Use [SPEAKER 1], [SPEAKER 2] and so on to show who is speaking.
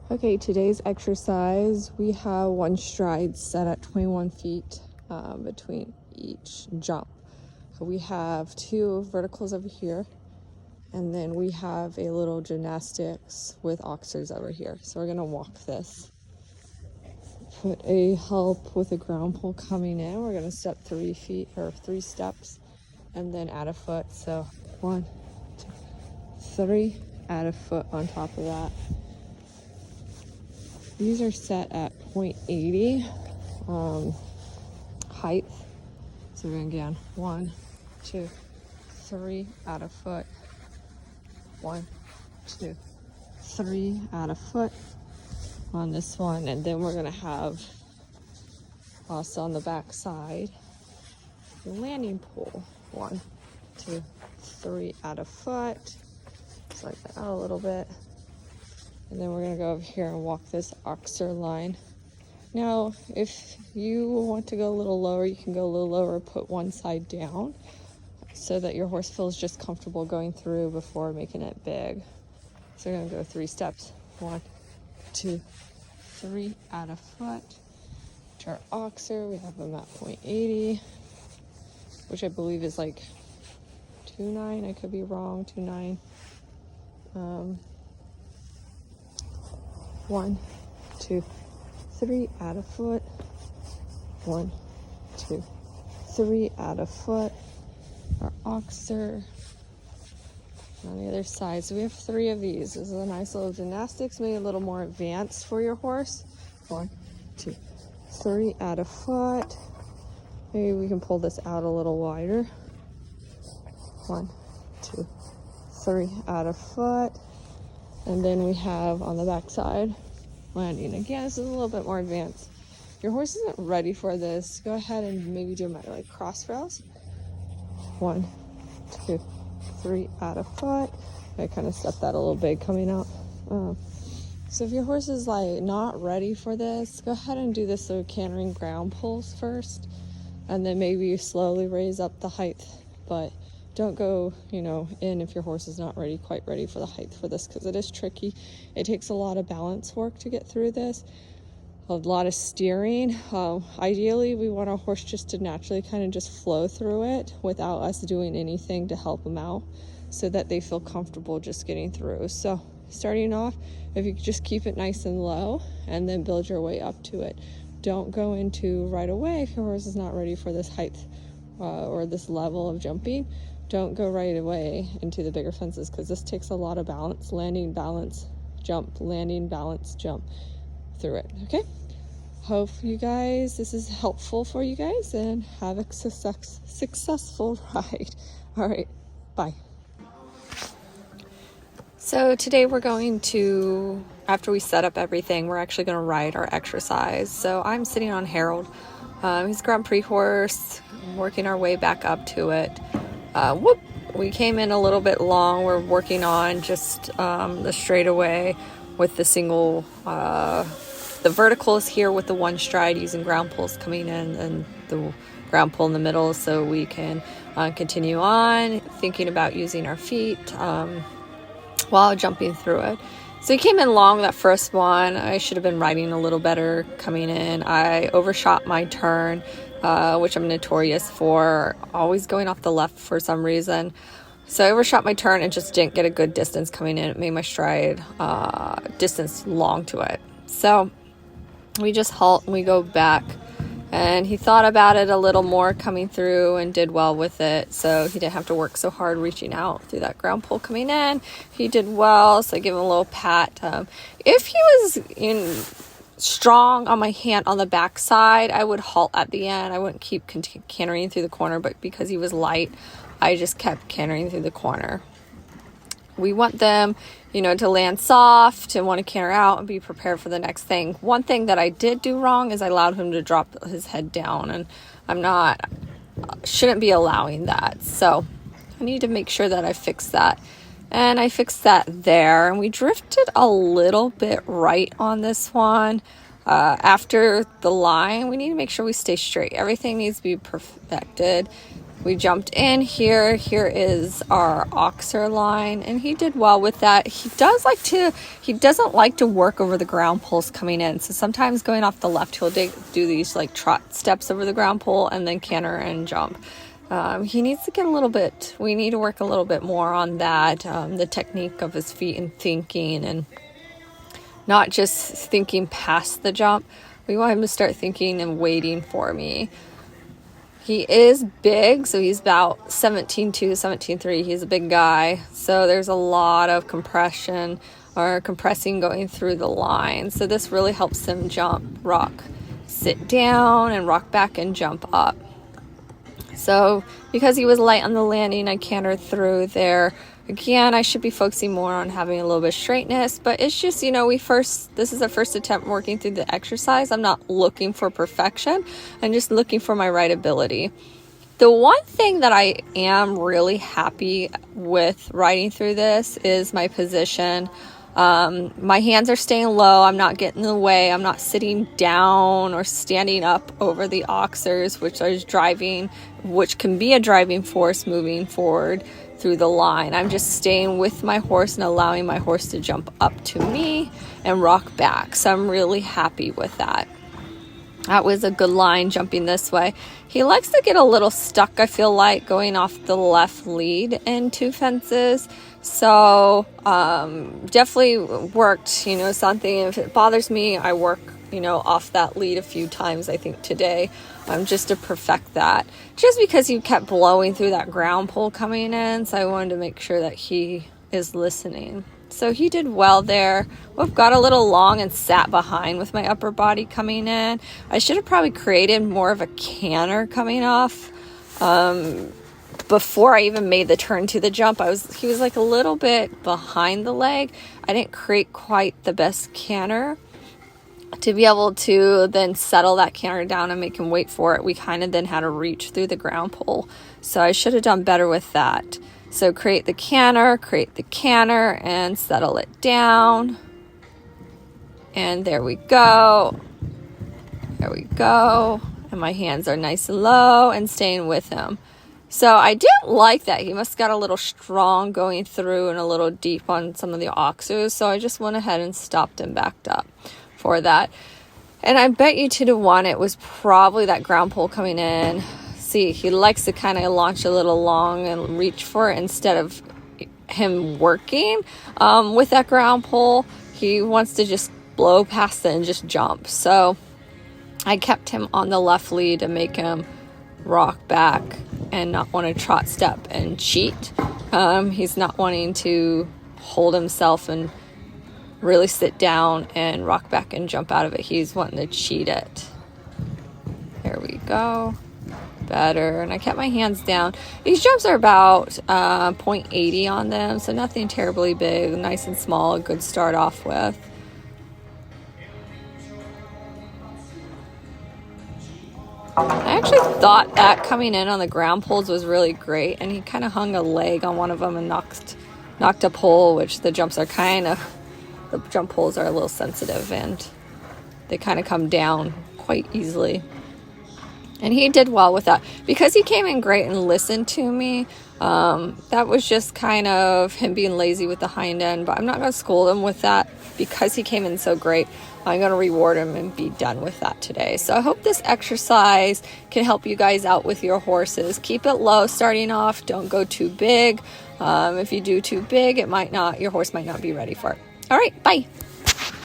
[SPEAKER 1] Okay, today's exercise, we have one stride set at 21 feet between each jump. So we have two verticals over here, and then we have a little gymnastics with oxers over here. So we're gonna walk this. Put a help with a ground pull coming in. We're gonna step 3 feet or 3 steps and then add a foot. So 1, 2, 3, add a foot on top of that. These are set at 0.80 height. So we're going again, 1, 2, 3, add a foot. 1, 2, 3, add a foot on this one. And then we're gonna have also on the back side, the landing pole. 1, 2, 3, add a foot. Slide that out a little bit. And then we're gonna go over here and walk this oxer line. Now, if you want to go a little lower, you can go a little lower, put one side down so that your horse feels just comfortable going through before making it big. So we're gonna go 3 steps. 1, 2, 3, add a foot. To our oxer, we have them at 0.80, which I believe is like 2.9, I could be wrong, 2.9. 1, 2, 3, add a foot. 1, 2, 3, add a foot. Our oxer on the other side. So we have 3 of these. This is a nice little gymnastics, maybe a little more advanced for your horse. 1, 2, 3, add a foot. Maybe we can pull this out a little wider. 1, 2, 3, add a foot. And then we have on the back side, landing. Again, this is a little bit more advanced. If your horse isn't ready for this, go ahead and maybe do my like cross rails. 1, 2, 3, add a foot. I kind of stepped that a little big coming out. So if your horse is like not ready for this, go ahead and do this little cantering ground pulls first, and then maybe you slowly raise up the height, but don't go, in if your horse is not quite ready for the height for this, because it is tricky. It takes a lot of balance work to get through this, a lot of steering. Ideally, we want our horse just to naturally kind of just flow through it without us doing anything to help them out, so that they feel comfortable just getting through. So starting off, if you just keep it nice and low and then build your way up to it. Don't go into right away if your horse is not ready for this height or this level of jumping. Don't go right away into the bigger fences, because this takes a lot of balance, landing, balance, jump, landing, balance, jump through it. Okay, hope you guys, this is helpful for you guys, and have a successful ride. All right, bye. So today we're going to, after we set up everything, we're actually going to ride our exercise. So I'm sitting on Harold. He's a Grand Prix horse, working our way back up to it. We came in a little bit long. We're working on just the straightaway with the single, the verticals here with the one stride, using ground pulls coming in and the ground pull in the middle, so we can continue on thinking about using our feet while jumping through it. So he came in long that first one. I should have been riding a little better coming in. I overshot my turn, which I'm notorious for, always going off the left for some reason. So I overshot my turn and just didn't get a good distance coming in. It made my stride distance long to it. So we just halt and we go back. And he thought about it a little more coming through and did well with it. So he didn't have to work so hard reaching out through that ground pull coming in. He did well, so I give him a little pat. If he was strong on my hand on the back side, I would halt at the end. I wouldn't keep cantering through the corner, but because he was light, I just kept cantering through the corner. We want them, to land soft and want to canter out and be prepared for the next thing. One thing that I did do wrong is I allowed him to drop his head down, and shouldn't be allowing that. So I need to make sure that I fix that. And I fixed that there. And we drifted a little bit right on this one. After the line, we need to make sure we stay straight. Everything needs to be perfected. We jumped in here. Here is our oxer line, and he did well with that. He doesn't like to work over the ground poles coming in. So sometimes going off the left, he'll do these like trot steps over the ground pole and then canter and jump. He needs to get we need to work a little bit more on that, the technique of his feet and thinking, and not just thinking past the jump. We want him to start thinking and waiting for me. He is big, so he's about 17.2, 17.3. He's a big guy, so there's a lot of compressing going through the line. So this really helps him jump, rock, sit down, and rock back and jump up. So because he was light on the landing, I cantered through there. Again, I should be focusing more on having a little bit of straightness, but it's just, this is the first attempt working through the exercise. I'm not looking for perfection. I'm just looking for my right ability. The one thing that I am really happy with riding through this is my position. My hands are staying low. I'm not getting in the way. I'm not sitting down or standing up over the oxers, which can be a driving force moving forward through the line. I'm just staying with my horse and allowing my horse to jump up to me and rock back. So I'm really happy with that. That was a good line jumping this way. He likes to get a little stuck, I feel like, going off the left lead into fences. So definitely worked, something. If it bothers me, I work, off that lead a few times, I think, today, just to perfect that. Just because he kept blowing through that ground pole coming in, so I wanted to make sure that he is listening. So he did well there. We've got a little long and sat behind with my upper body coming in. I should have probably created more of a canter coming off. Before I even made the turn to the jump, he was like a little bit behind the leg. I didn't create quite the best canter to be able to then settle that canter down and make him wait for it. We kind of then had to reach through the ground pole. So I should have done better with that. So create the canter, and settle it down. And there we go. There we go. And my hands are nice and low and staying with him. So I didn't like that. He must have got a little strong going through and a little deep on some of the oxers. So I just went ahead and stopped and backed up for that. And I bet you 2-1 it was probably that ground pole coming in. See, he likes to kind of launch a little long and reach for it instead of him working with that ground pole. He wants to just blow past it and just jump. So I kept him on the left lead to make him rock back and not want to trot step and cheat. He's not wanting to hold himself and really sit down and rock back and jump out of it. He's wanting to cheat it. There we go. Better. And I kept my hands down. These jumps are about 0.80 on them, so nothing terribly big, nice and small, a good start off with. I actually thought that coming in on the ground poles was really great, and he kind of hung a leg on one of them and knocked a pole, which the jump poles are a little sensitive and they kind of come down quite easily. And he did well with that. Because he came in great and listened to me, that was just kind of him being lazy with the hind end. But I'm not going to scold him with that because he came in so great. I'm going to reward him and be done with that today. So I hope this exercise can help you guys out with your horses. Keep it low starting off. Don't go too big. If you do too big, your horse might not be ready for it. All right, bye.